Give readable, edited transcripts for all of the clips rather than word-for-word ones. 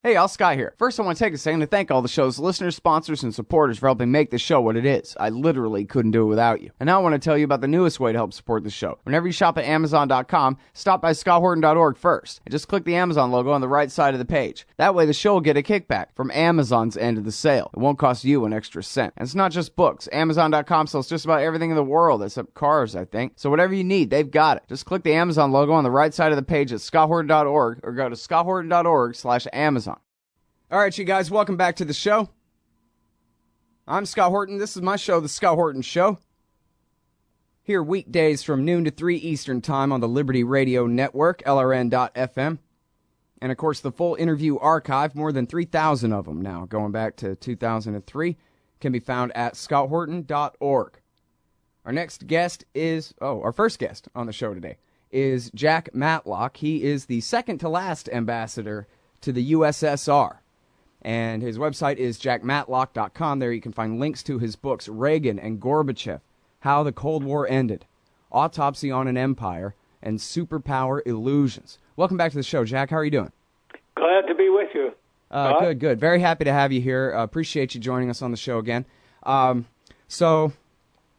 Hey, all, Scott here. First, I want to take a second to thank all the show's listeners, sponsors, and supporters for helping make the show what it is. I literally couldn't do it without you. And now I want to tell you about the newest way to help support the show. Whenever you shop at Amazon.com, stop by ScottHorton.org first, and just click the Amazon logo on the right side of the page. That way, the show will get a kickback from Amazon's end of the sale. It won't cost you an extra cent. And it's not just books. Amazon.com sells just about everything in the world, except cars, I think. So whatever you need, they've got it. Just click the Amazon logo on the right side of the page at ScottHorton.org or go to ScottHorton.org/Amazon. All right, you guys, welcome back to the show. I'm Scott Horton. This is my show, The Scott Horton Show. Here weekdays from noon to 3 Eastern Time on the Liberty Radio Network, LRN.FM. And, of course, the full interview archive, more than 3,000 of them now, going back to 2003, can be found at ScottHorton.org. Our next guest is, our first guest on the show today is Jack Matlock. He is the second-to-last ambassador to the USSR. And his website is jackmatlock.com. There you can find links to his books, Reagan and Gorbachev, How the Cold War Ended, Autopsy on an Empire, and Superpower Illusions. Welcome back to the show, Jack. How are you doing? Glad to be with you. Good. Very happy to have you here. Appreciate you joining us on the show again. So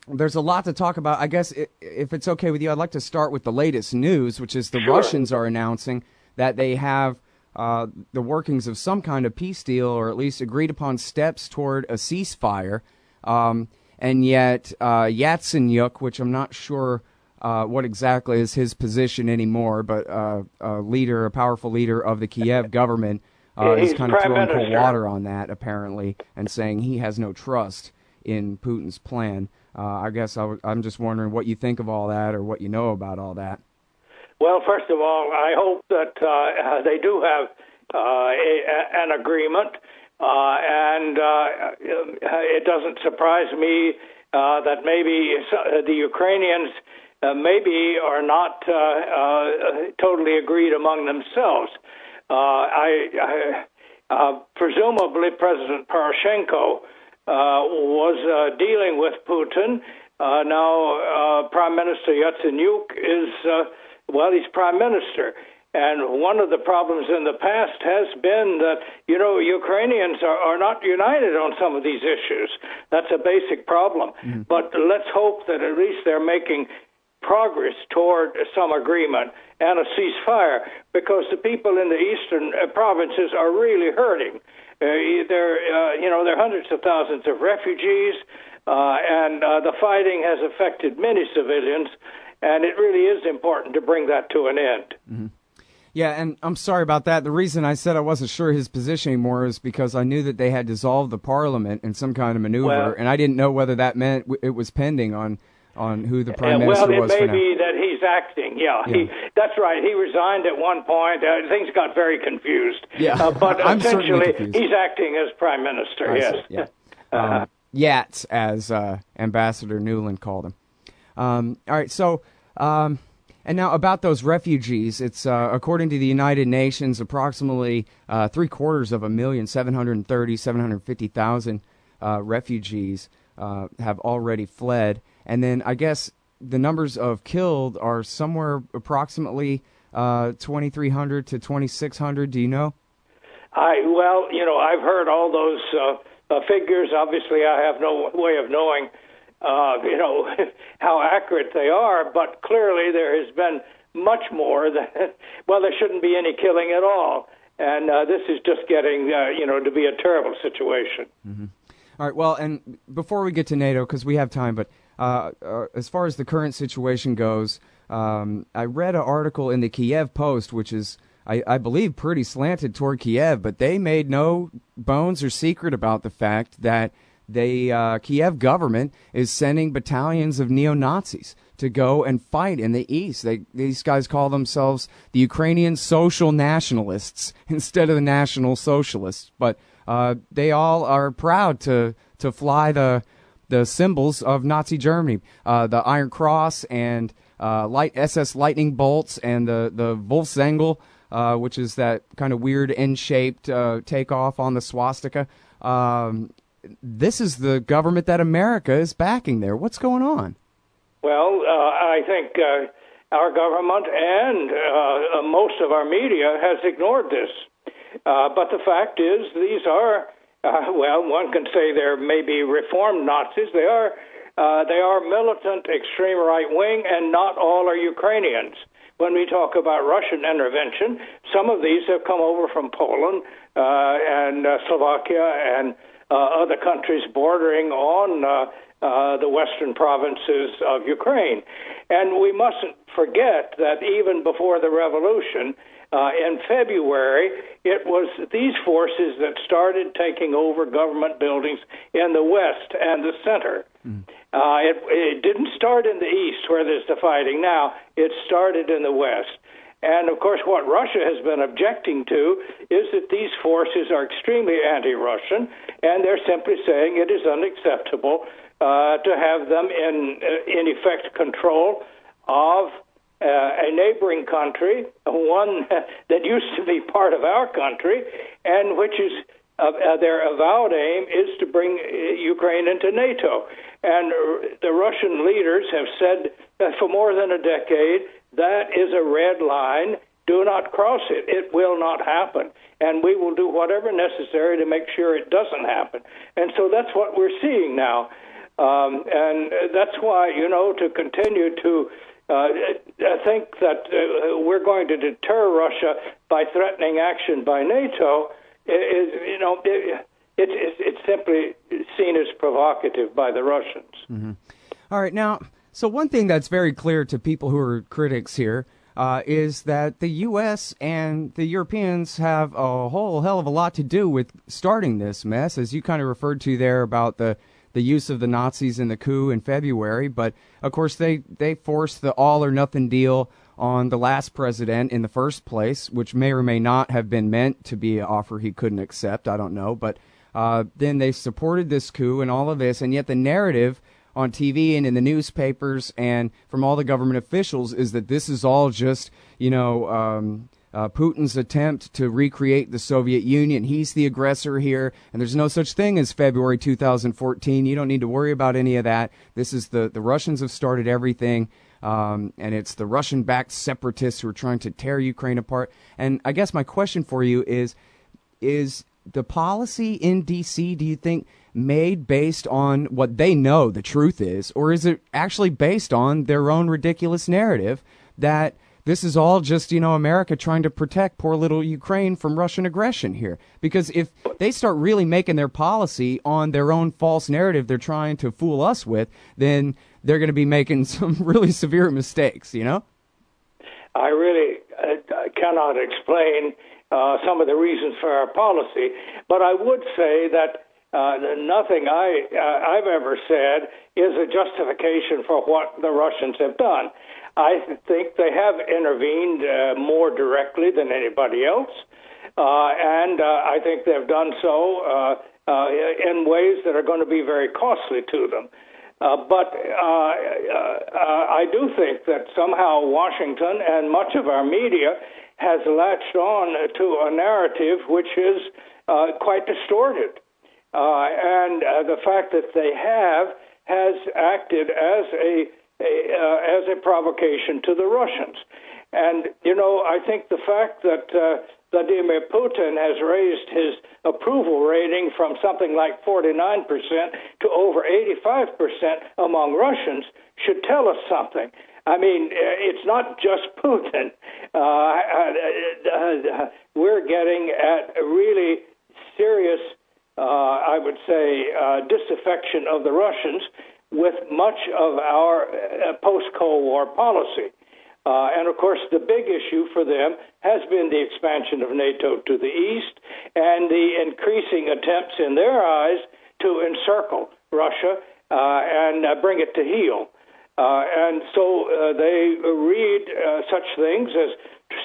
there's a lot to talk about. I guess if it's okay with you, I'd like to start with the latest news, which is the Russians are announcing that they have the workings of some kind of peace deal, or at least agreed upon steps toward a ceasefire. And yet Yatsenyuk, which I'm not sure what exactly is his position anymore, but a powerful leader of the Kiev government, is kind of throwing cold water on that, apparently, and saying he has no trust in Putin's plan. I guess I'm just wondering what you think of all that, or what you know about all that. Well, first of all, I hope that they do have an agreement, and it doesn't surprise me that maybe the Ukrainians maybe are not totally agreed among themselves. Presumably, President Poroshenko was dealing with Putin. Now, Prime Minister Yatsenyuk is... he's prime minister, and one of the problems in the past has been that, Ukrainians are not united on some of these issues. That's a basic problem. Mm-hmm. But let's hope that at least they're making progress toward some agreement and a ceasefire, because the people in the eastern provinces are really hurting. There are hundreds of thousands of refugees, and the fighting has affected many civilians. And it really is important to bring that to an end. Mm-hmm. Yeah, and I'm sorry about that. The reason I said I wasn't sure his position anymore is because I knew that they had dissolved the parliament in some kind of maneuver, and I didn't know whether that meant it was pending on who the prime minister was for now. Well, it may be that he's acting, that's right. He resigned at one point. Things got very confused. Yeah, but essentially, he's acting as prime minister, yes. Yeah. Yats, as Ambassador Newland called him. All right, so, and now about those refugees, it's, according to the United Nations, approximately 750,000 750,000 refugees have already fled. And then I guess the numbers of killed are somewhere approximately 2,300 to 2,600. Do you know? I've heard all those figures. Obviously, I have no way of knowing how accurate they are, but clearly there has been much more than, there shouldn't be any killing at all. And this is just getting, to be a terrible situation. Mm-hmm. All right, well, and before we get to NATO, because we have time, but as far as the current situation goes, I read an article in the Kiev Post, which is, I believe, pretty slanted toward Kiev, but they made no bones or secret about the fact that the Kiev government is sending battalions of neo-Nazis to go and fight in the east. These guys call themselves the Ukrainian Social Nationalists instead of the National Socialists. But they all are proud to fly the symbols of Nazi Germany, the Iron Cross and SS lightning bolts and the Wolfsengel, which is that kind of weird N-shaped takeoff on the swastika. This is the government that America is backing there. What's going on? Well, I think our government and most of our media has ignored this. But the fact is, these are, well, one can say they're maybe reformed Nazis. They are militant, extreme right wing, and not all are Ukrainians. When we talk about Russian intervention, some of these have come over from Poland and Slovakia and other countries bordering on the western provinces of Ukraine. And we mustn't forget that even before the revolution, in February, it was these forces that started taking over government buildings in the west and the center. It didn't start in the east where there's the fighting now. It started in the west. And, of course, what Russia has been objecting to is that these forces are extremely anti-Russian, and they're simply saying it is unacceptable to have them in effect, control of a neighboring country, one that used to be part of our country, and which is their avowed aim is to bring Ukraine into NATO. And the Russian leaders have said for more than a decade, that is a red line. Do not cross it. It will not happen. And we will do whatever necessary to make sure it doesn't happen. And so that's what we're seeing now. And that's why, to continue to think that we're going to deter Russia by threatening action by NATO it's simply seen as provocative by the Russians. Mm-hmm. All right. Now, so one thing that's very clear to people who are critics here is that the U.S. and the Europeans have a whole hell of a lot to do with starting this mess, as you kind of referred to there about the use of the Nazis in the coup in February. But, of course, they forced the all-or-nothing deal on the last president in the first place, which may or may not have been meant to be an offer he couldn't accept. I don't know. But then they supported this coup and all of this, and yet the narrative on TV and in the newspapers and from all the government officials is that this is all just, Putin's attempt to recreate the Soviet Union. He's the aggressor here, and there's no such thing as February 2014. You don't need to worry about any of that. This is the Russians have started everything, and it's the Russian-backed separatists who are trying to tear Ukraine apart. And I guess my question for you is the policy in D.C., do you think, made based on what they know the truth is, or is it actually based on their own ridiculous narrative that this is all just, America trying to protect poor little Ukraine from Russian aggression here? Because if they start really making their policy on their own false narrative they're trying to fool us with, then they're going to be making some really severe mistakes, I really cannot explain some of the reasons for our policy, but I would say that nothing I've ever said is a justification for what the Russians have done. I think they have intervened more directly than anybody else, and I think they've done so in ways that are going to be very costly to them. But I do think that somehow Washington and much of our media has latched on to a narrative which is quite distorted. And the fact that they has acted as a provocation to the Russians. And, I think the fact that Vladimir Putin has raised his approval rating from something like 49% to over 85% among Russians should tell us something. I mean, it's not just Putin. We're getting at a really serious, I would say, disaffection of the Russians with much of our post-Cold War policy. And, of course, the big issue for them has been the expansion of NATO to the east and the increasing attempts in their eyes to encircle Russia and bring it to heel. And so they read such things as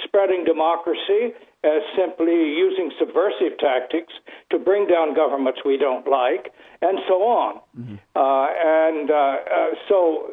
spreading democracy, as simply using subversive tactics to bring down governments we don't like, and so on. Mm-hmm. So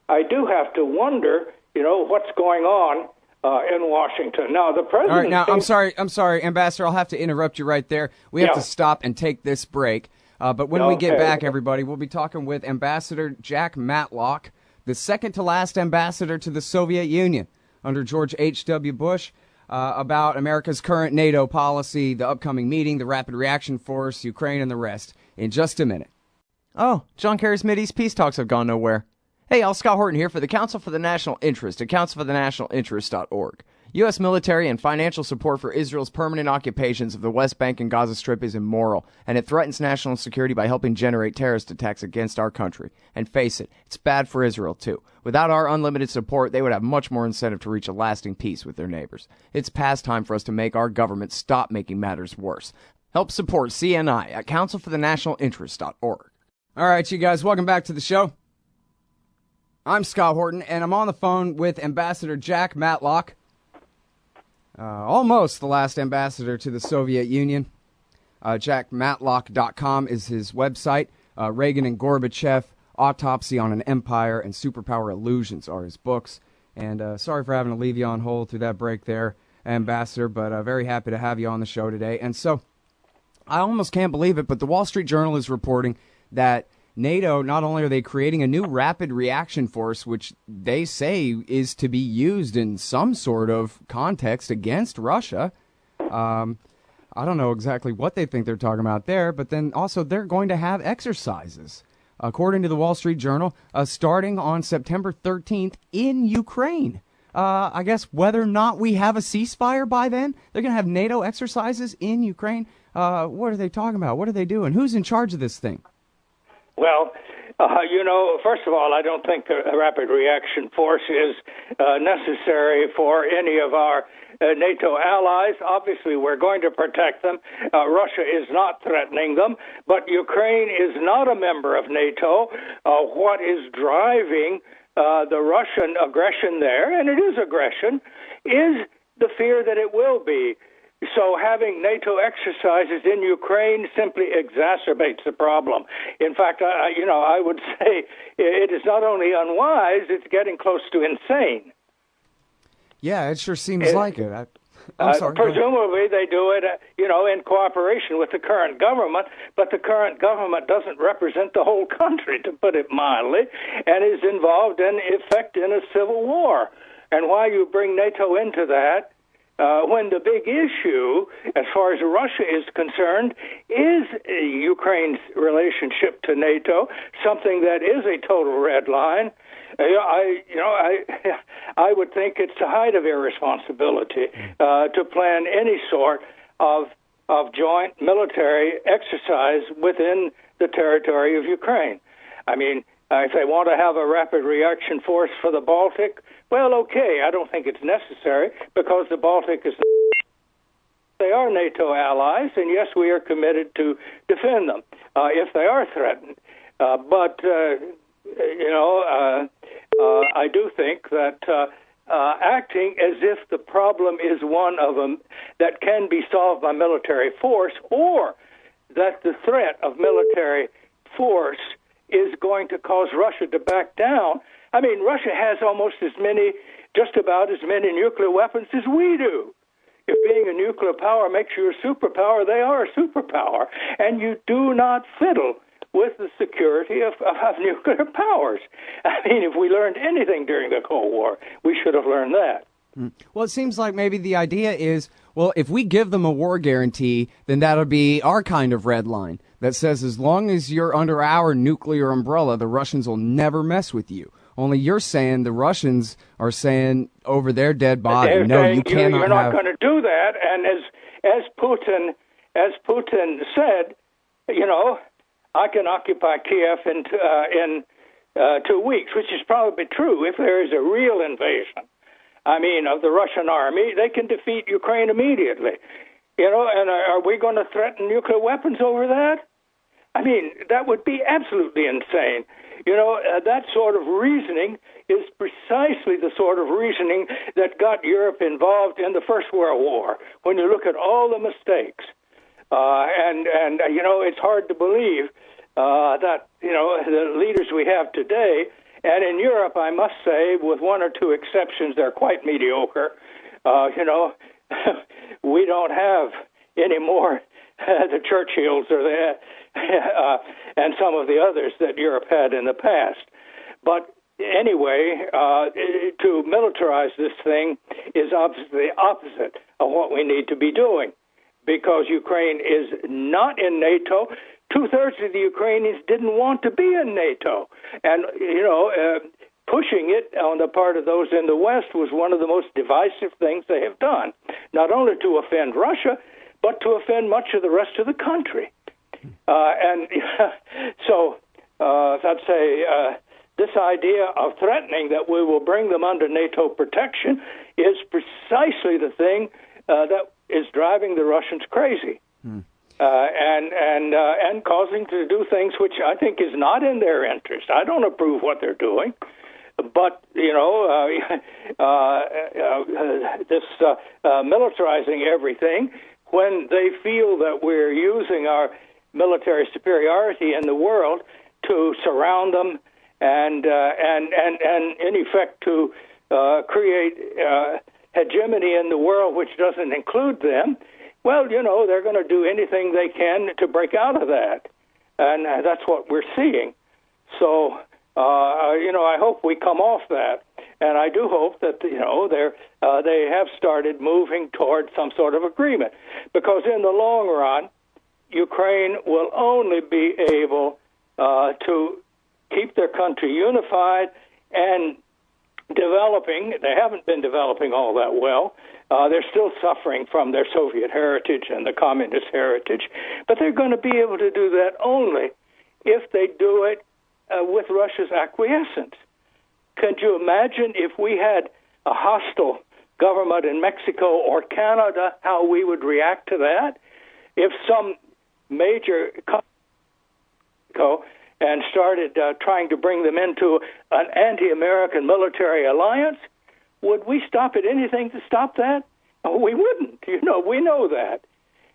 I do have to wonder, what's going on in Washington. Now, the president... All right, now, I'm sorry, Ambassador, I'll have to interrupt you right there. We have to stop and take this break. But when we get back, everybody, we'll be talking with Ambassador Jack Matlock, the second-to-last ambassador to the Soviet Union under George H.W. Bush. about America's current NATO policy, the upcoming meeting, the Rapid Reaction Force, Ukraine, and the rest in just a minute. Oh, John Kerry's Mideast peace talks have gone nowhere. Hey, Scott Horton here for the Council for the National Interest at councilforthenationalinterest.org. U.S. military and financial support for Israel's permanent occupations of the West Bank and Gaza Strip is immoral, and it threatens national security by helping generate terrorist attacks against our country. And face it, it's bad for Israel, too. Without our unlimited support, they would have much more incentive to reach a lasting peace with their neighbors. It's past time for us to make our government stop making matters worse. Help support CNI at councilforthenationalinterest.org. All right, you guys, welcome back to the show. I'm Scott Horton, and I'm on the phone with Ambassador Jack Matlock. Almost the last ambassador to the Soviet Union. JackMatlock.com is his website. Reagan and Gorbachev, Autopsy on an Empire, and Superpower Illusions are his books. And sorry for having to leave you on hold through that break there, Ambassador, but very happy to have you on the show today. And so, I almost can't believe it, but the Wall Street Journal is reporting that NATO, not only are they creating a new rapid reaction force, which they say is to be used in some sort of context against Russia. I don't know exactly what they think they're talking about there, but then also they're going to have exercises, according to the Wall Street Journal, starting on September 13th in Ukraine. I guess whether or not we have a ceasefire by then, they're going to have NATO exercises in Ukraine. What are they talking about? What are they doing? Who's in charge of this thing? Well, first of all, I don't think a rapid reaction force is necessary for any of our NATO allies. Obviously, we're going to protect them. Russia is not threatening them, but Ukraine is not a member of NATO. What is driving the Russian aggression there, and it is aggression, is the fear that it will be. So having NATO exercises in Ukraine simply exacerbates the problem. In fact, I would say it is not only unwise, it's getting close to insane. Yeah, it sure seems like it. I'm sorry. Presumably they do it, in cooperation with the current government, but the current government doesn't represent the whole country, to put it mildly, and is involved in effect in a civil war. And why you bring NATO into that, when the big issue, as far as Russia is concerned, is Ukraine's relationship to NATO, something that is a total red line. I would think it's the height of irresponsibility to plan any sort of joint military exercise within the territory of Ukraine. I mean, if they want to have a rapid reaction force for the Baltic, well, okay, I don't think it's necessary because the Baltic is... They are NATO allies, and yes, we are committed to defend them if they are threatened. But I do think that acting as if the problem is one of them that can be solved by military force, or that the threat of military force is going to cause Russia to back down. I mean, Russia has just about as many nuclear weapons as we do. If being a nuclear power makes you a superpower, they are a superpower. And you do not fiddle with the security of nuclear powers. I mean, if we learned anything during the Cold War, we should have learned that. Well, it seems like maybe the idea is, well, if we give them a war guarantee, then that'll be our kind of red line that says as long as you're under our nuclear umbrella, the Russians will never mess with you. Only you're saying the Russians are saying over their dead body, They're no, saying you cannot you're not going to do that. And as Putin said, I can occupy Kiev in 2 weeks, which is probably true if there is a real invasion. I mean, of the Russian army, they can defeat Ukraine immediately. And are we going to threaten nuclear weapons over that? I mean, that would be absolutely insane. That sort of reasoning is precisely the sort of reasoning that got Europe involved in the First World War, when you look at all the mistakes. And it's hard to believe that, the leaders we have today, and in Europe, I must say, with one or two exceptions, they're quite mediocre. We don't have any more the Churchills or and some of the others that Europe had in the past. But anyway, to militarize this thing is obviously the opposite of what we need to be doing, because Ukraine is not in NATO. Two-thirds of the Ukrainians didn't want to be in NATO. And, pushing it on the part of those in the West was one of the most divisive things they have done, not only to offend Russia, but to offend much of the rest of the country. I'd say this idea of threatening that we will bring them under NATO protection is precisely the thing that is driving the Russians crazy. And causing to do things which I think is not in their interest. I don't approve what they're doing, but this militarizing everything when they feel that we're using our military superiority in the world to surround them and in effect to create hegemony in the world which doesn't include them. Well, they're going to do anything they can to break out of that, and that's what we're seeing. So, I hope we come off that, and I do hope that they have started moving toward some sort of agreement, because in the long run, Ukraine will only be able to keep their country unified and developing. They haven't been developing all that well. They're still suffering from their Soviet heritage and the communist heritage, but they're going to be able to do that only if they do it with Russia's acquiescence. Could you imagine if we had a hostile government in Mexico or Canada, how we would react to that? If some major country and started trying to bring them into an anti-American military alliance, would we stop at anything to stop that? Oh, we wouldn't. We know that.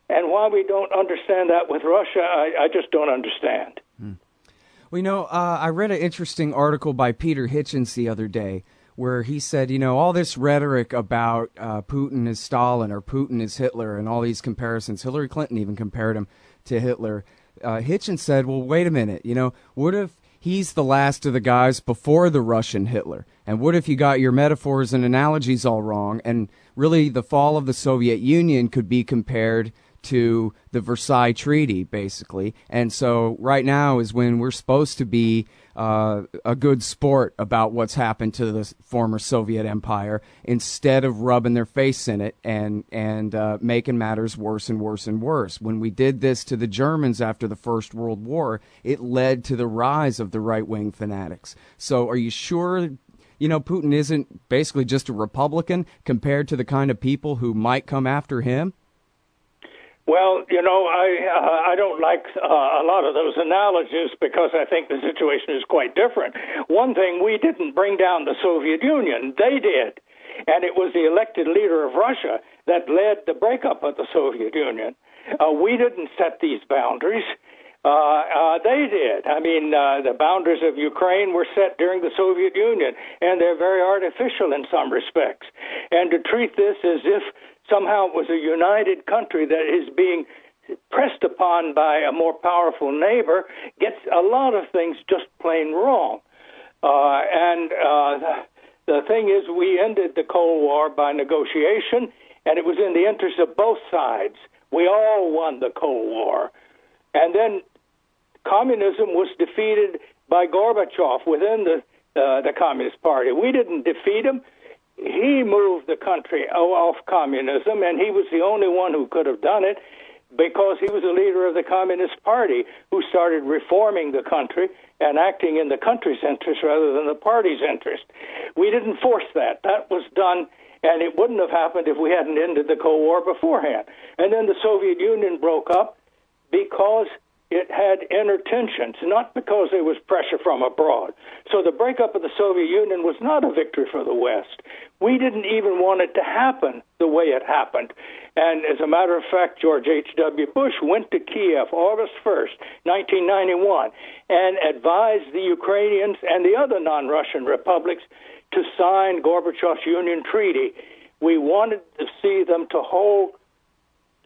And why we don't understand that with Russia, I just don't understand. Well, I read an interesting article by Peter Hitchens the other day where he said, all this rhetoric about Putin is Stalin or Putin is Hitler and all these comparisons. Hillary Clinton even compared him to Hitler. Hitchens said, well, wait a minute, what if he's the last of the guys before the Russian Hitler? And what if you got your metaphors and analogies all wrong? And really the fall of the Soviet Union could be compared to the Versailles Treaty, basically. And so right now is when we're supposed to be a good sport about what's happened to the former Soviet Empire, instead of rubbing their face in it and making matters worse and worse and worse. When we did this to the Germans after the First World War, it led to the rise of the right-wing fanatics. So are you sure, Putin isn't basically just a Republican compared to the kind of people who might come after him? Well, I don't like a lot of those analogies because I think the situation is quite different. One thing, we didn't bring down the Soviet Union. They did. And it was the elected leader of Russia that led the breakup of the Soviet Union. We didn't set these boundaries. They did. I mean, the boundaries of Ukraine were set during the Soviet Union, and they're very artificial in some respects. And to treat this as if somehow it was a united country that is being pressed upon by a more powerful neighbor gets a lot of things just plain wrong. The thing is, we ended the Cold War by negotiation, and it was in the interest of both sides. We all won the Cold War. And then communism was defeated by Gorbachev within the Communist Party. We didn't defeat him. He moved the country off communism, and he was the only one who could have done it because he was a leader of the Communist Party who started reforming the country and acting in the country's interest rather than the party's interest. We didn't force that. That was done, and it wouldn't have happened if we hadn't ended the Cold War beforehand. And then the Soviet Union broke up because it had inner tensions, not because there was pressure from abroad. So the breakup of the Soviet Union was not a victory for the West. We didn't even want it to happen the way it happened. And as a matter of fact, George H.W. Bush went to Kiev August 1st, 1991, and advised the Ukrainians and the other non-Russian republics to sign Gorbachev's Union Treaty. We wanted to see them to hold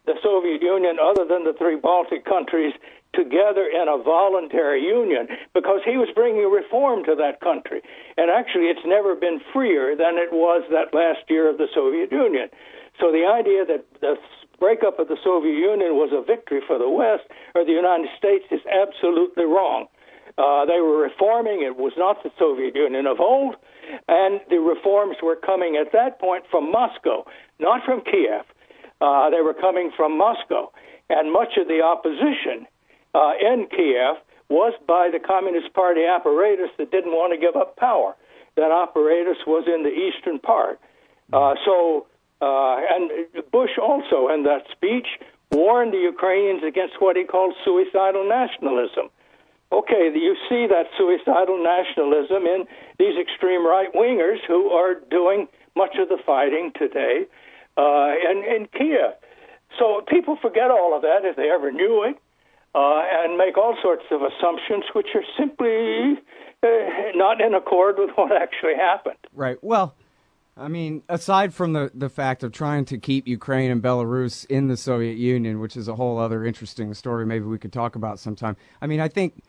the Soviet Union, other than the three Baltic countries, together in a voluntary union, because he was bringing reform to that country. And actually, it's never been freer than it was that last year of the Soviet Union. So the idea that the breakup of the Soviet Union was a victory for the West or the United States is absolutely wrong. They were reforming. It was not the Soviet Union of old, and the reforms were coming at that point from Moscow, not from Kiev. They were coming from Moscow, and much of the opposition in Kiev was by the Communist Party apparatus that didn't want to give up power. That apparatus was in the eastern part. And Bush also, in that speech, warned the Ukrainians against what he called suicidal nationalism. Okay, you see that suicidal nationalism in these extreme right-wingers who are doing much of the fighting today in Kiev. So people forget all of that if they ever knew it, and make all sorts of assumptions which are simply not in accord with what actually happened. Right. Well, I mean, aside from the fact of trying to keep Ukraine and Belarus in the Soviet Union, which is a whole other interesting story maybe we could talk about sometime, I mean, I think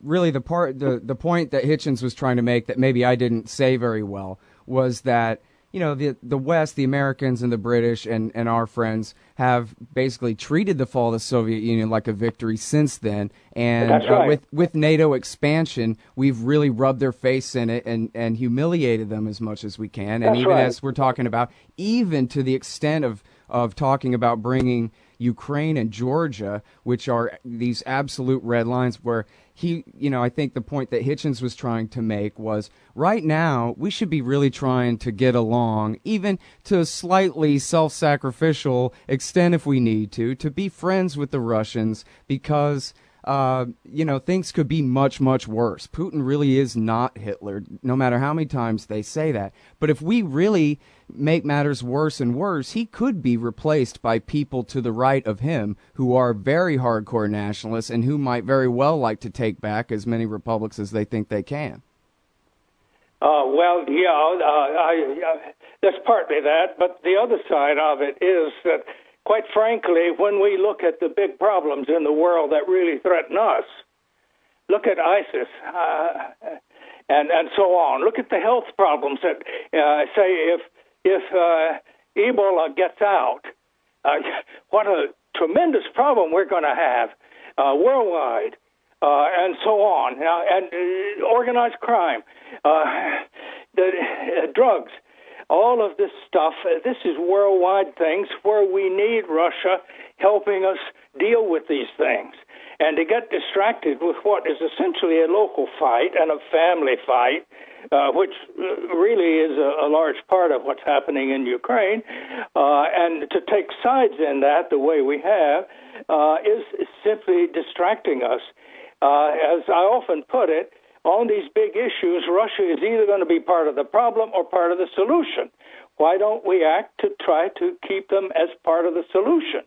really the point that Hitchens was trying to make that maybe I didn't say very well was that, you know, the West, the Americans and the British and our friends have basically treated the fall of the Soviet Union like a victory since then. And That's right. With NATO expansion, we've really rubbed their face in it and humiliated them as much as we can. And That's even right. as we're talking about, even to the extent of talking about bringing Ukraine and Georgia, which are these absolute red lines where I think the point that Hitchens was trying to make was right now we should be really trying to get along, even to a slightly self-sacrificial extent if we need to be friends with the Russians because, things could be much, much worse. Putin really is not Hitler, no matter how many times they say that. But if we really make matters worse and worse, he could be replaced by people to the right of him who are very hardcore nationalists and who might very well like to take back as many republics as they think they can. There's partly that, but the other side of it is that, quite frankly, when we look at the big problems in the world that really threaten us, look at ISIS and so on. Look at the health problems that, say, if Ebola gets out, what a tremendous problem we're going to have worldwide, and so on. And organized crime, the drugs, all of this stuff. This is worldwide things where we need Russia helping us deal with these things. And to get distracted with what is essentially a local fight and a family fight, which really is a large part of what's happening in Ukraine, and to take sides in that the way we have is simply distracting us. As I often put it, on these big issues, Russia is either going to be part of the problem or part of the solution. Why don't we act to try to keep them as part of the solution?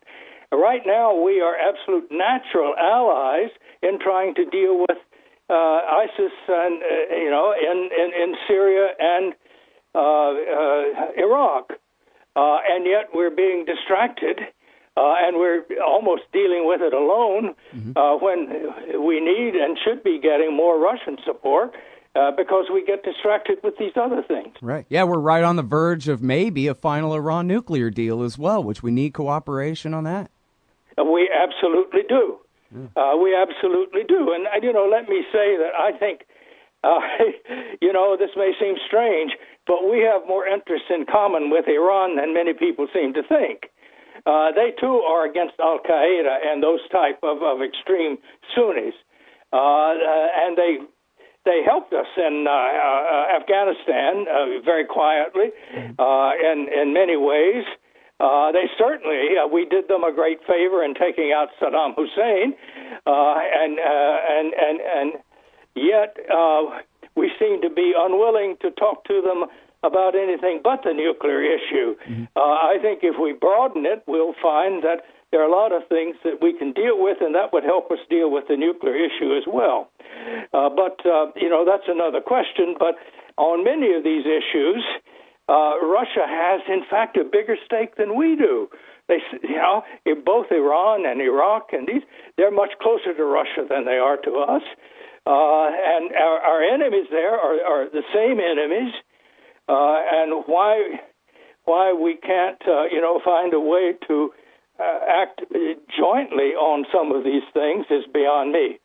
Right now, we are absolute natural allies in trying to deal with ISIS and in Syria and Iraq, and yet we're being distracted, and we're almost dealing with it alone when we need and should be getting more Russian support. Because we get distracted with these other things. Right. Yeah, we're right on the verge of maybe a final Iran nuclear deal as well, which we need cooperation on that. We absolutely do. We absolutely do. And, let me say that I think, this may seem strange, but we have more interests in common with Iran than many people seem to think. They, too, are against al-Qaeda and those type of extreme Sunnis. And they helped us in Afghanistan very quietly in many ways. They certainly, we did them a great favor in taking out Saddam Hussein, and yet we seem to be unwilling to talk to them about anything but the nuclear issue. I think if we broaden it, we'll find that there are a lot of things that we can deal with, and that would help us deal with the nuclear issue as well. But that's another question. But on many of these issues, Russia has, in fact, a bigger stake than we do. both Iran and Iraq, and they're much closer to Russia than they are to us. And our enemies there are the same enemies. And why we can't, find a way to act jointly on some of these things is beyond me.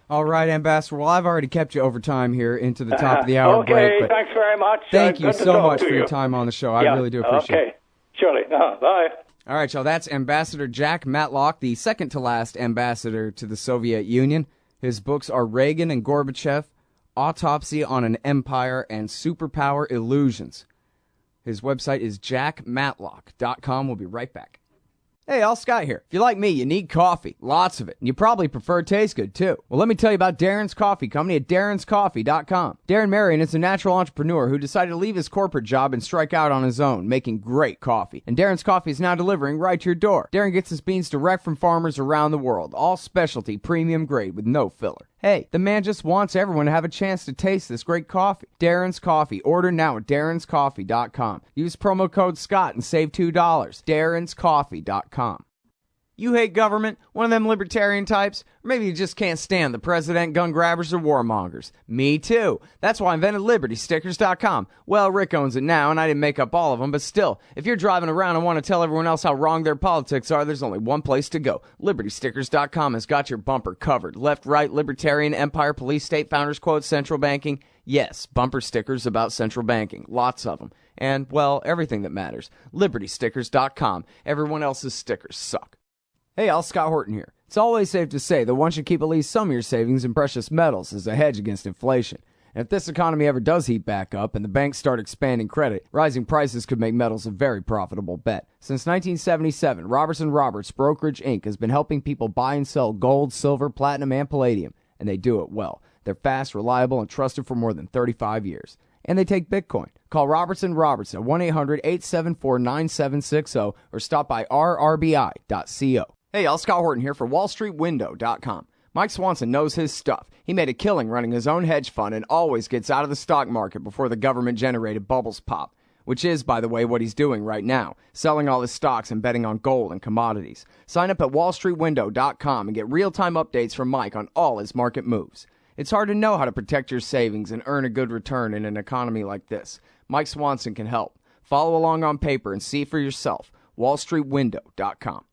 All right, Ambassador. Well, I've already kept you over time here into the top of the hour break. Okay, thanks very much. Thank you so much for your time on the show. I really do appreciate it. Okay, surely. Bye. All right, y'all. That's Ambassador Jack Matlock, the second to last ambassador to the Soviet Union. His books are Reagan and Gorbachev, Autopsy on an Empire, and Superpower Illusions. His website is jackmatlock.com. We'll be right back. Hey, all Scott here. If you're like me, you need coffee. Lots of it. And you probably prefer it tastes good, too. Well, let me tell you about Darren's Coffee Company at darrenscoffee.com. Darren Marion is a natural entrepreneur who decided to leave his corporate job and strike out on his own, making great coffee. And Darren's Coffee is now delivering right to your door. Darren gets his beans direct from farmers around the world, all specialty, premium grade with no filler. Hey, the man just wants everyone to have a chance to taste this great coffee. Darren's Coffee. Order now at darrenscoffee.com. Use promo code Scott and save $2. darrenscoffee.com. You hate government? One of them libertarian types? Or maybe you just can't stand the president, gun grabbers, or warmongers. Me too. That's why I invented LibertyStickers.com. Well, Rick owns it now, and I didn't make up all of them, but still, if you're driving around and want to tell everyone else how wrong their politics are, there's only one place to go. LibertyStickers.com has got your bumper covered. Left, right, libertarian, empire, police, state, founders, quotes, central banking. Yes, bumper stickers about central banking. Lots of them. And, well, everything that matters. LibertyStickers.com. Everyone else's stickers suck. Hey, all, Scott Horton here. It's always safe to say that one should keep at least some of your savings in precious metals as a hedge against inflation. And if this economy ever does heat back up and the banks start expanding credit, rising prices could make metals a very profitable bet. Since 1977, Robertson Roberts Brokerage Inc. has been helping people buy and sell gold, silver, platinum, and palladium, and they do it well. They're fast, reliable, and trusted for more than 35 years. And they take Bitcoin. Call Robertson Roberts at 1-800-874-9760 or stop by rrbi.co. Hey, y'all, Scott Horton here for WallStreetWindow.com. Mike Swanson knows his stuff. He made a killing running his own hedge fund and always gets out of the stock market before the government-generated bubbles pop, which is, by the way, what he's doing right now, selling all his stocks and betting on gold and commodities. Sign up at WallStreetWindow.com and get real-time updates from Mike on all his market moves. It's hard to know how to protect your savings and earn a good return in an economy like this. Mike Swanson can help. Follow along on paper and see for yourself. WallStreetWindow.com.